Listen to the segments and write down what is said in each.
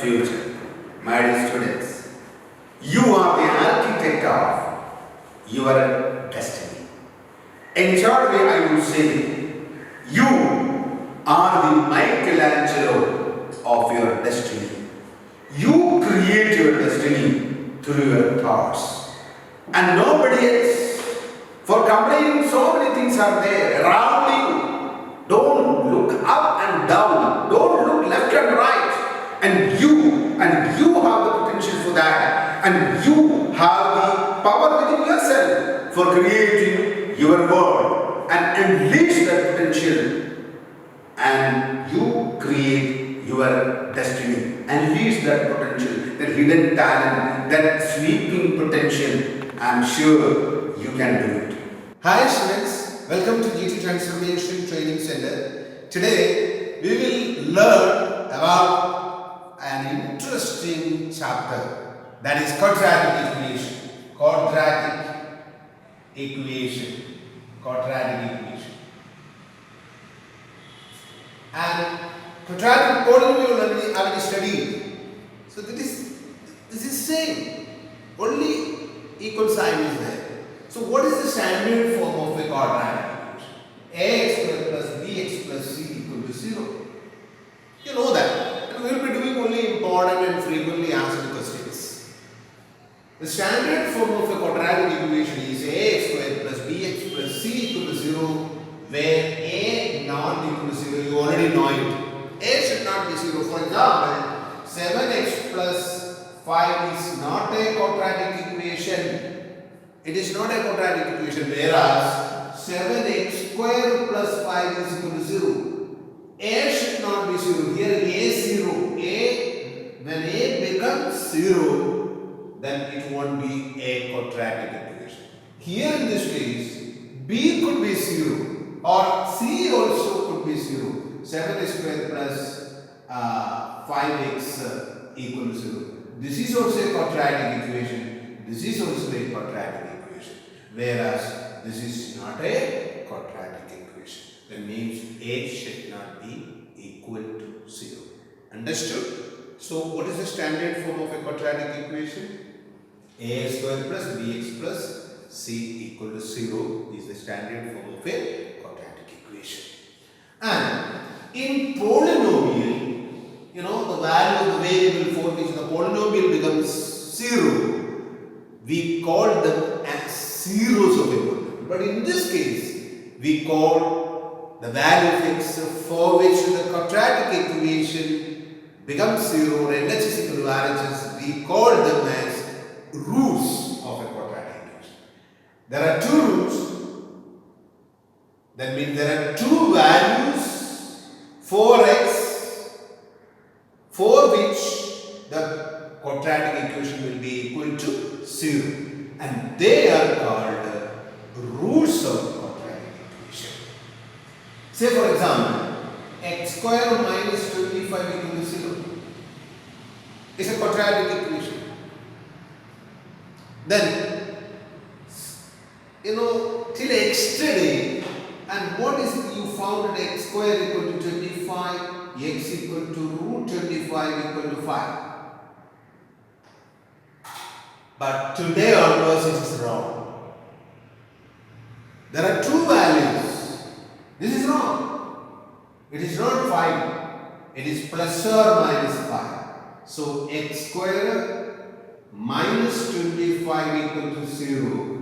future. My dear students, you are the architect of your destiny. In short way, I would say, you are the Michelangelo of your destiny. You create your destiny through your thoughts and nobody else. For complaining, so many things are there around you. Don't look up and down. Don't look left and right. And you have the potential for that. And you have the power within yourself for creating your world and unleash that potential. And you create your destiny. Unleash that potential, that hidden talent, that sweeping potential. I'm sure you can do it. Hi students, welcome to T Trasnformation Training Center. Today we will learn about an interesting chapter, that is quadratic equation. Quadratic equation. And quadratic polynomial we already studied. So this is same. Only equal sign is there. So what is the standard form of a quadratic equation? Ax squared plus bx plus c equal to 0. You know that. And we will be doing only important and frequently asked questions. The standard form of a quadratic equation is ax squared plus bx plus c equal to 0, where a not equal to 0. You already know it. A should not be 0. For example, 7x plus 5 is not a quadratic equation. It is not a quadratic equation, whereas 7x square plus 5 is equal to 0. A should not be 0. Here A is 0. When A becomes 0, then it won't be a quadratic equation. Here in this case, B could be 0 or C also could be 0. 7x square plus 5x equal to 0. This is also a quadratic equation. This is also a quadratic equation. Whereas this is not a quadratic equation. That means A should not be equal to 0. Understood? So what is the standard form of a quadratic equation? A square plus bx plus c equal to 0 is the standard form of a quadratic equation. And in polynomial, the value of the variable for which the polynomial becomes 0, we call them as zeros of a polynomial. But in this case, we call the value of x for which the quadratic equation becomes 0 and LHS is equal to RHS, we call them as roots of a quadratic equation. There are two roots. That means there are two values for x for which the quadratic equation will be equal to 0. And they are called roots of quadratic equation. Say for example, x square minus 25 equal to 0 is a quadratic equation. Then, till x today, and what is you found x square equal to 25, x equal to root 25 equal to 5. But today onwards it is wrong. There are two values. This is wrong. It is not 5. It is plus or minus 5. So x square minus 25 equal to 0.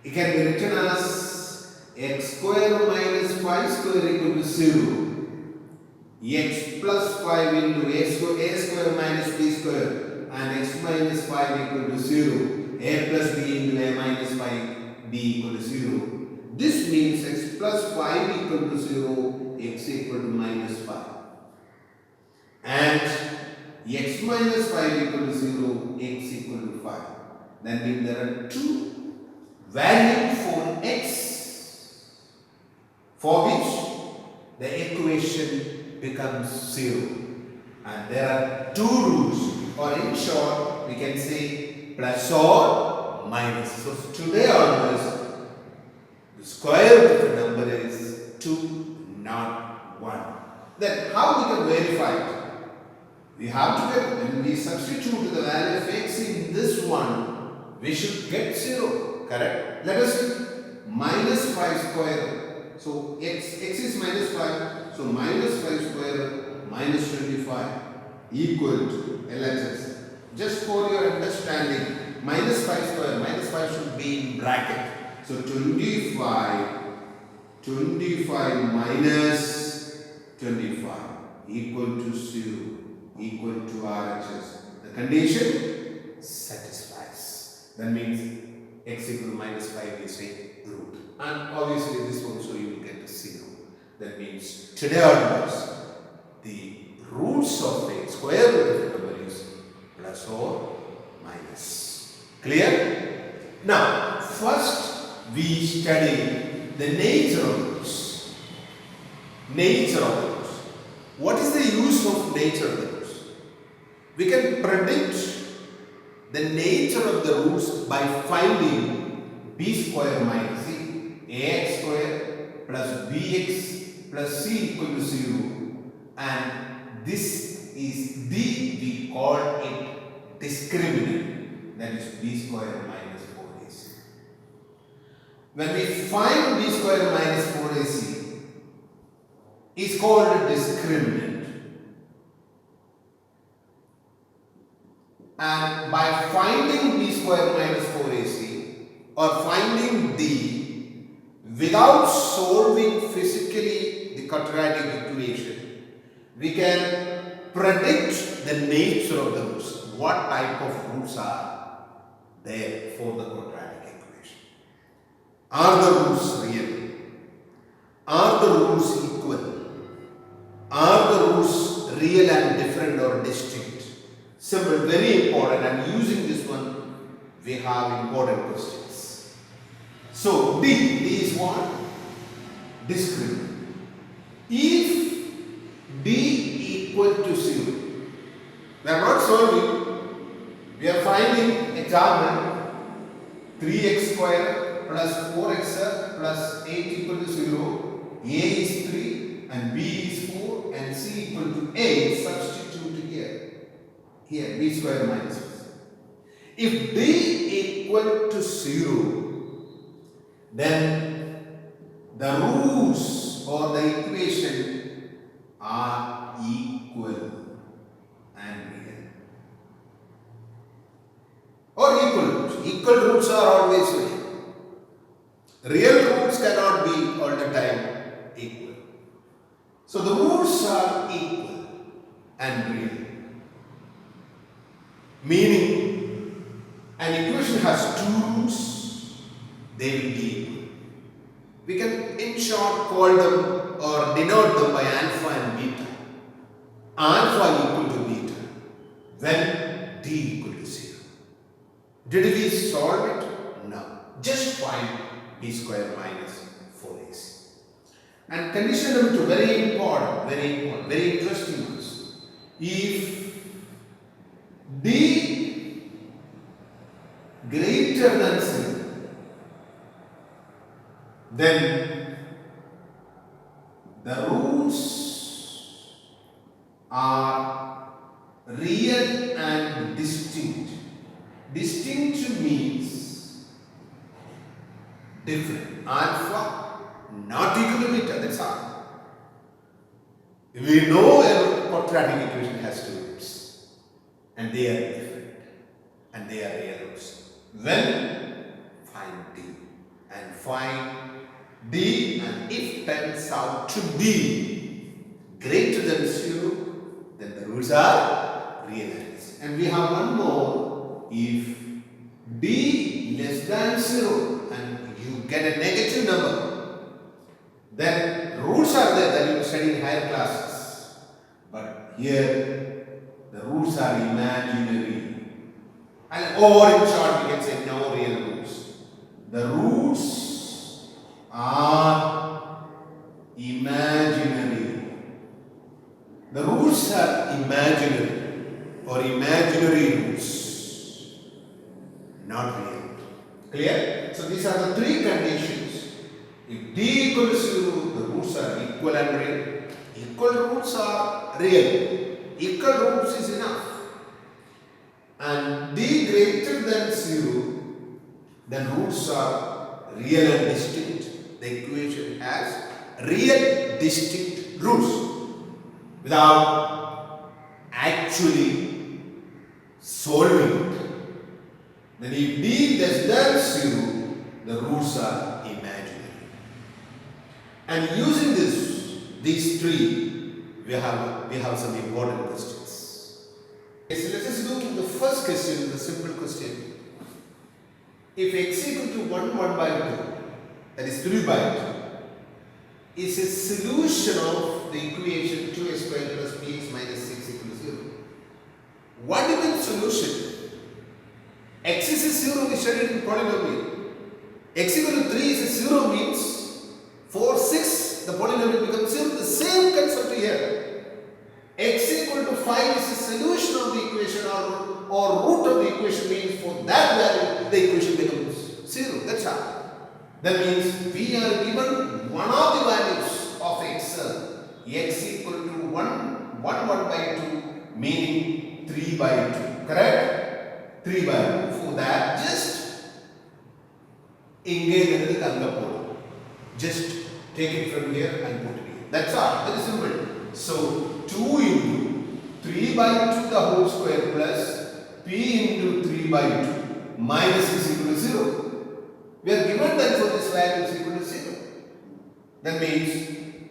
It can be written as x square minus 5 square equal to 0. X plus 5 into a square minus b square. And x minus 5 equal to 0, a plus b into a minus 5b equal to 0. This means x plus 5 equal to 0, x equal to minus 5. And x minus 5 equal to 0, x equal to 5. That means there are two values for x for which the equation becomes 0. And there are two roots. Or in short, we can say plus or minus. So today onwards, the square root of the number is 2, not 1. Then how we can verify it? We have to get, when we substitute the value of x in this one, we should get 0. Correct? Let us see. Minus 5 square. So x is minus 5. So minus 5 square minus 25 equal to LHS. Just for your understanding, minus 5 square, minus 5 should be in bracket. So 25 minus 25 equal to 0, equal to RHS. The condition satisfies. That means x equal to minus 5 is a root. And obviously this also you will get to 0. That means today onwards, the roots of a square root of a number is plus or minus. Clear? Now, first we study the nature of roots. Nature of roots. What is the use of nature of the roots? We can predict the nature of the roots by finding b square minus c, ax square plus bx plus c equal to 0, and this is we call it discriminant, that is b square minus 4ac. When we find b square minus 4ac, is called a discriminant. And by finding b square minus 4ac or finding d without solving physically the quadratic equation, we can predict the nature of the roots. What type of roots are there for the quadratic equation? Are the roots real? Are the roots equal? Are the roots real and different or distinct? Simple, very important, and using this one we have important questions. So D is what? Discriminant. If D equal to 0, we are not solving, we are finding example 3x square plus 4x plus 8 equal to 0, A is 3 and B is 4 and C equal to 8, substitute here. Here b square minus 6. If d equal to 0, then the roots or the equation are equal and real. Or equal roots. Equal roots are always real. Real roots cannot be all the time equal. So the roots are equal and real. Meaning, an equation has two roots, they will be equal. We can in short call them or denote them by alpha and beta. Alpha equal to beta when d equal to 0. Did we solve it? No. Just find b square minus 4ac. And condition number 2, very important, very interesting ones. If d greater than 0, then the roots are real and distinct. Distinct means different. Alpha not equal to beta, that's all. We know a quadratic equation has two roots and they are different and they are real roots. When find d and find d, and if turns out to be greater than 0, then the roots are real. And we have one more. If d less than 0 and you get a negative number, then roots are there that you study in higher classes. But here the roots are imaginary. And or in short we can say no real roots. The roots are imaginary. The roots are imaginary or imaginary roots, not real. Clear? So these are the three conditions. If d equal to 0, the roots are equal and real. Equal roots are real. equal roots is enough. And d greater than 0, then roots are real and distinct. The equation has real distinct roots without actually solving it. Then if d less than 0, the roots are imaginary. And using these three, we have some important questions. Okay, so let us do the first question, the simple question. If x equal to 1 by 2, that is 3 by 2, is a solution of the equation 2x squared plus px minus 6 equal to 0. What do you mean solution? X is 0, we studied in polynomial. X equal to 3 is 0 means for 6 the polynomial becomes 0. The same concept here. X equal to 5 is a solution of the equation or root of the equation means for that value the equation becomes 0. That's how. That means we are given one of the values of x equal to 1 by 2 meaning 3 by 2. Correct? 3 by 2. For that just engage the concept. Just take it from here and put it here. That's all. Very simple. So 2 into 3 by 2 the whole square plus p into 3 by 2 minus is equal to 0. We are given that for this value is equal to 0. That means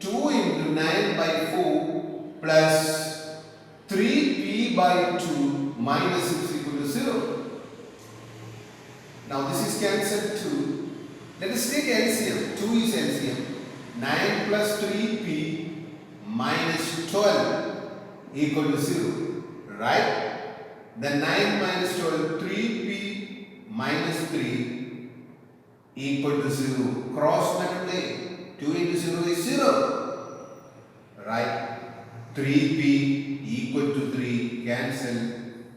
2 into 9 by 4 plus 3p by 2 minus is equal to 0. Now this is cancelled too. Let us take LCM. 2 is LCM. 9 plus 3p minus 12 equal to 0. Right? Then 9 minus 12, 3p minus 3 equal to 0. Cross multiply. 2 into 0 is 0. Right? 3p equal to 3 cancel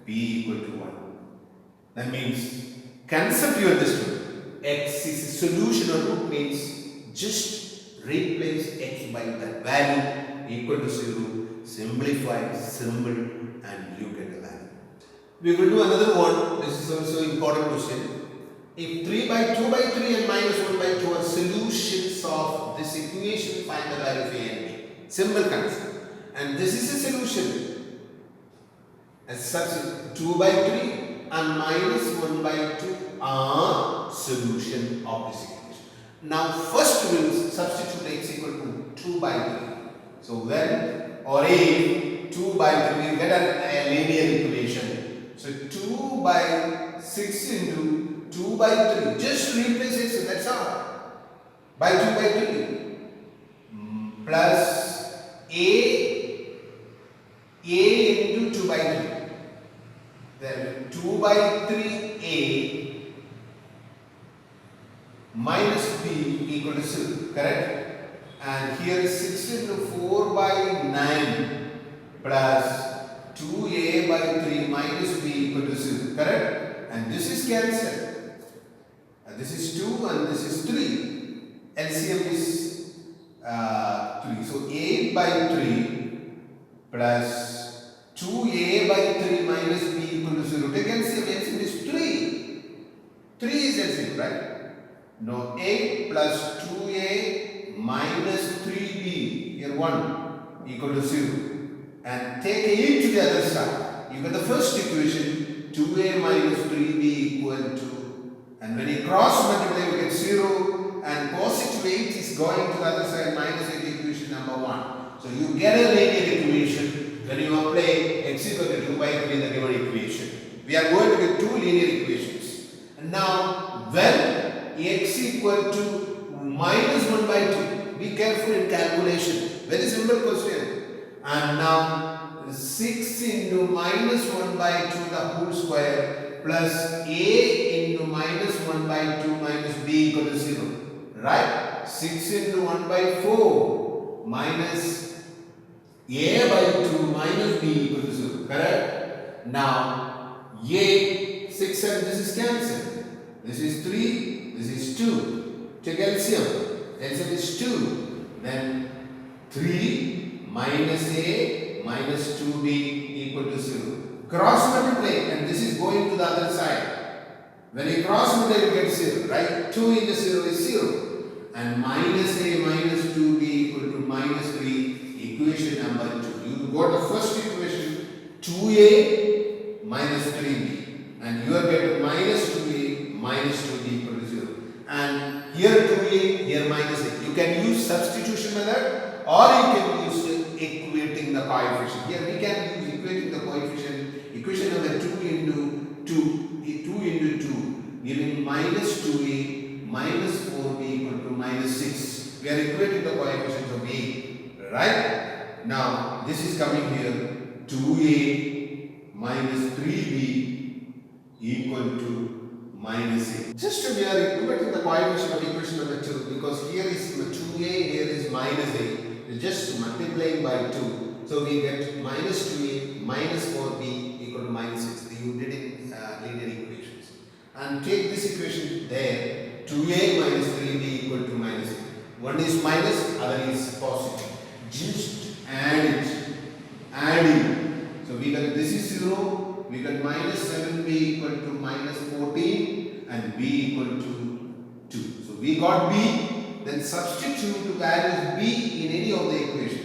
p equal to 1. That means concept you understood. X is a solution or root means just replace x by that value equal to 0. Simplify, symbol and you get a value. We will do another one. This is also important question. If 3 by 2 by 3 and minus 1 by 2 are solutions of this equation, find the value of a and b. Simple concept. And this is a solution. As such, 2 by 3 and minus 1 by 2 are solution of this equation. Now first we will substitute x equal to 2 by 3. So when or if 2 by 3 we get a linear equation. So 2 by 6 into 2 by 3. Just replace it, that's all. By 2 by 3. Plus a into 2 by 3. Then 2 by 3a minus b equal to 0. Correct? And here is 6 into 4 by 9 plus 2a by 3 minus b equal to 0. Correct? And this is cancelled. And this is 2 and this is 3. LCM is 3. So 8 by 3 plus 2a by 3 minus b equal to 0. Take LCM. LCM is 3. 3 is LCM, right? No, 8 plus 2a minus 3b, here 1 equal to 0. And take 8 to the other side. You get the first equation, 2a minus 3b equal to, and when you cross multiply, you get 0, and positive 8 is going to the other side, minus 8 equation number 1. So you get a linear equation when you apply x equal to 2 by 3 in the given equation. We are going to get two linear equations. And now, when x equal to minus 1 by 2. Be careful in calculation. Very simple question. And now 6 into minus 1 by 2 the whole square plus a into minus 1 by 2 minus b equal to 0. Right? 6 into 1 by 4 minus a by 2 minus b equal to 0. Correct? Now a 6 and this is cancelled. This is 3. This is 2. Take LCM. LCM is 2. Then 3 minus A minus 2B equal to 0. Cross multiply, and this is going to the other side. When you cross multiply, you get 0, right? 2 into 0 is 0. And minus A minus 2B equal to minus 3, equation number 2. You got the first equation, 2A minus 3B. And you are getting minus 2A minus 2B equal to 0. And here 2A, here minus A. You can use substitution method, or you can use equating the coefficient. Here we can use equating the coefficient. Equation number 2 into 2, giving minus 2A minus 4B equal to minus 6. We are equating the coefficients of A, right? Now this is coming here, 2A minus 3B equal to minus 8. Just we are equating the coefficient of equation number 2, because here is 2A, here is minus 8. We are just multiplying by 2. So we get minus 2A minus 4B equal to minus 6. You did in linear equations. And take this equation there, 2A minus 3B equal to minus 8. One is minus, other is positive. Just add it. Adding. So we get this is 0. We get minus 7B equal to minus 14 and B equal to 2. So we got B. Then substitute the values B in any of the equation.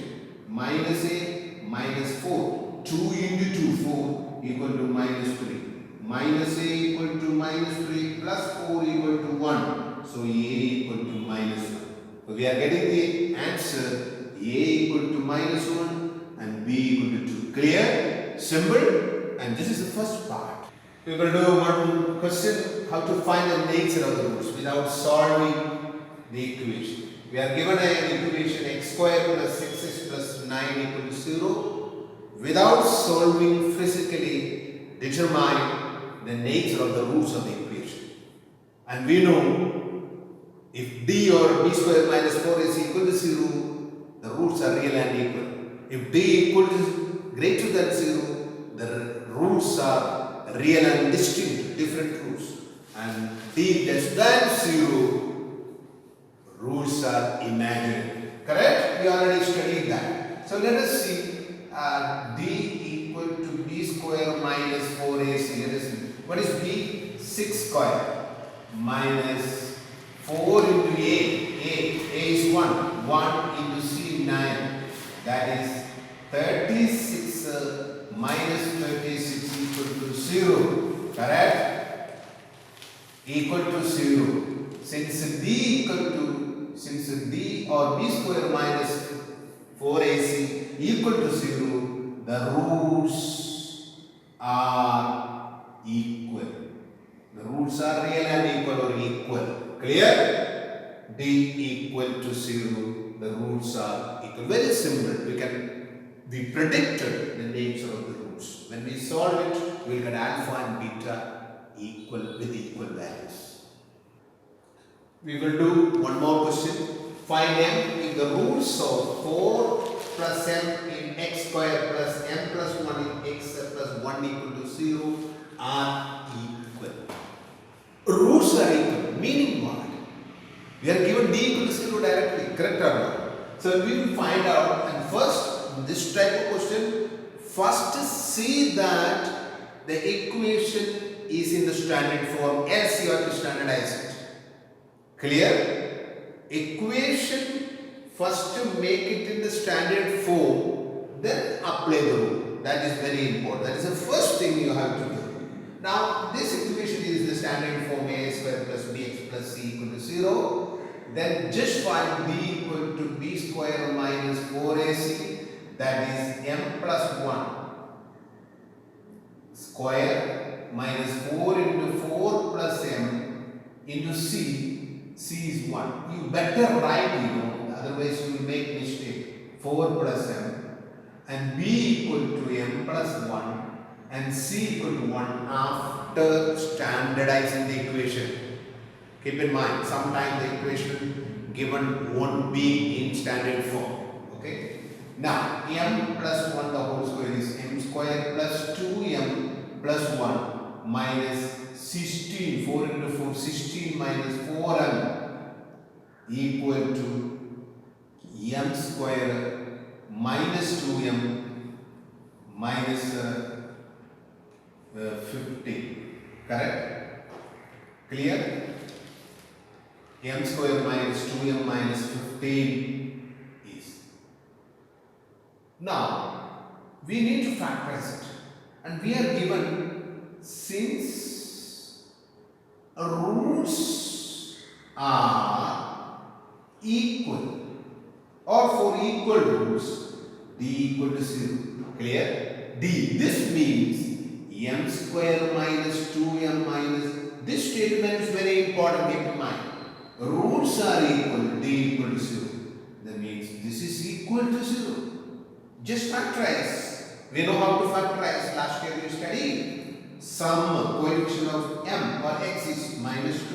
Minus A minus 4. 2 into 2, 4 equal to minus 3. Minus A equal to minus 3 plus 4 equal to 1. So A equal to minus 1. So we are getting the answer, A equal to minus 1 and B equal to 2. Clear? Simple? And this is the first part. We will do one question, how to find the nature of the roots without solving the equation. We are given an equation x square plus 6x plus 9 equal to 0. Without solving, physically determine the nature of the roots of the equation. And we know if d or b square minus 4 is equal to 0, the roots are real and equal. If d equal to greater than 0, the roots are real and distinct, different roots. And d less than 0, roots are imaginary. Correct? We already studied that. So let us see d equal to b square minus 4ac. Let us see. What is b? 6 square minus 4 into a is 1. 1 into c, 9. That is 36 minus 36 equal to 0. Correct? Equal to 0. Since d or b square minus 4ac equal to 0, the roots are equal. The roots are real and equal or equal. Clear? D equal to 0, the roots are equal. Very simple. We predicted the nature of the roots. When we solve it, we will get alpha and beta equal with equal values. We will do one more question. Find m if the roots of 4 plus m in x square plus m plus 1 in x plus 1 equal to 0 are equal. Roots are equal. Meaning what? We are given d equal to 0 directly. Correct or not? So we will find out, and first, this type of question, first see that the equation is in the standard form, else you have to standardize it. Clear? Equation, first to make it in the standard form, then apply the rule. That is very important. That is the first thing you have to do. Now, this equation is the standard form a square plus bx plus c equal to 0. Then just find b equal to b square minus 4ac, that is m plus 1 square minus 4 into 4 plus m into c. C is 1. You better write, otherwise you will make mistake. 4 plus m and b equal to m plus 1 and c equal to 1 after standardizing the equation. Keep in mind, sometimes the equation given won't be in standard form. Okay. Now, m plus 1 the whole square is m square plus 2m plus 1 minus 16, 4 into 4, 16 minus 4m equal to m square minus 2m minus 15. Correct? Clear? M square minus 2m minus 15 is. Now, we need to factorize it. And we are given, since roots are equal, or for equal roots, d equal to 0. Clear? D. This means m square minus 2m minus. This statement is very important, keep in mind. Roots are equal, d equal to 0. That means this is equal to 0. Just factorize. We know how to factorize. Last year we studied. Sum coefficient of m or x is minus 2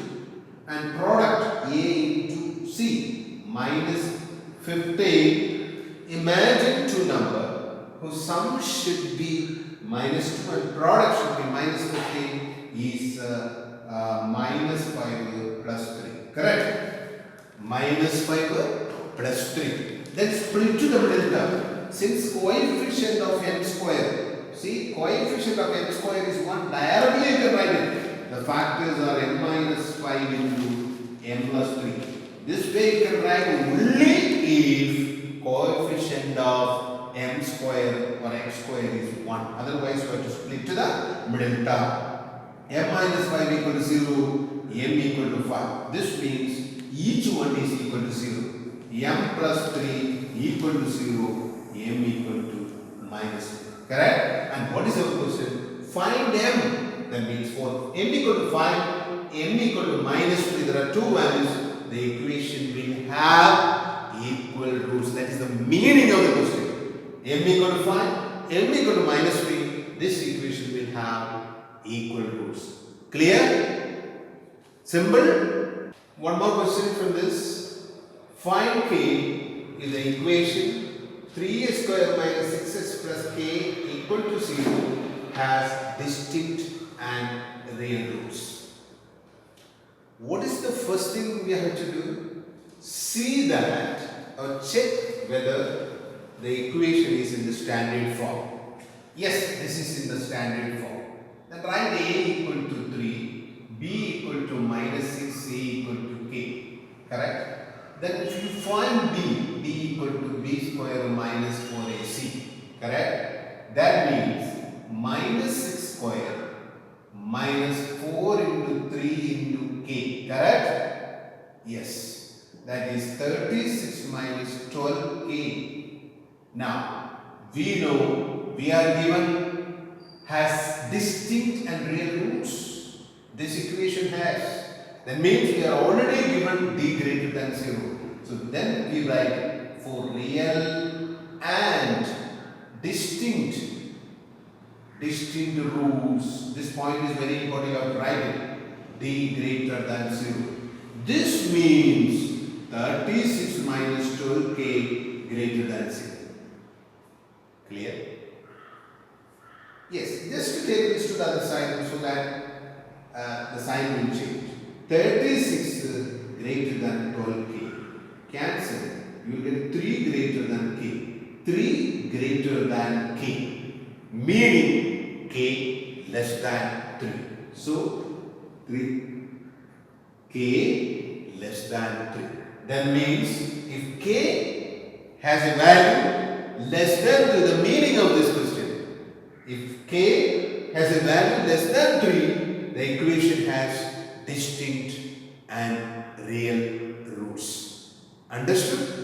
and product a into c minus 15. Imagine two numbers whose sum should be minus 2 and product should be minus 15 is minus 5 plus 3. Correct? Minus 5 plus 3. Then split to the middle term. Since coefficient of m square, see, coefficient of m square is 1, directly you can write it. The factors are m minus 5 into m plus 3. This way you can write only if coefficient of m square or x square is 1. Otherwise, you have to split to the middle term. M minus 5 equal to 0, m equal to 5. This means each one is equal to 0. M plus 3 equal to 0, m equal to minus 3. Correct? And what is our question? Find m. That means for m equal to 5, m equal to minus 3, there are two values. The equation will have equal roots. That is the meaning of the question. M equal to 5, m equal to minus 3. This equation will have equal roots. Clear? Simple? One more question from this. Find k is the equation 3a square minus 6s plus k equal to 0 has distinct and real roots. What is the first thing we have to do? See that or check whether the equation is in the standard form. Yes, this is in the standard form. Then write a equal to 3, b equal to minus 6, c equal to k. Correct? Then if you find b equal to b square minus 4ac. Correct? That means minus 6 square minus 4 into 3 into k. Correct? Yes. That is 36 minus 12k. Now, we know we are given has distinct and real roots. This equation has. That means we are already given d greater than 0. So then we write for real and distinct roots. This point is very important. You have to write it. D greater than 0. This means 36 minus 12k greater than 0. Clear? Yes, just to take this to the other side so that the sign will change. 36 greater than 12k. Cancel. You will get 3 greater than k. 3 greater than k. Meaning k less than 3. So 3 k less than 3. That means if k has a value less than 3, the meaning of this question, if k has a value less than 3, the equation has distinct and real roots. Understood?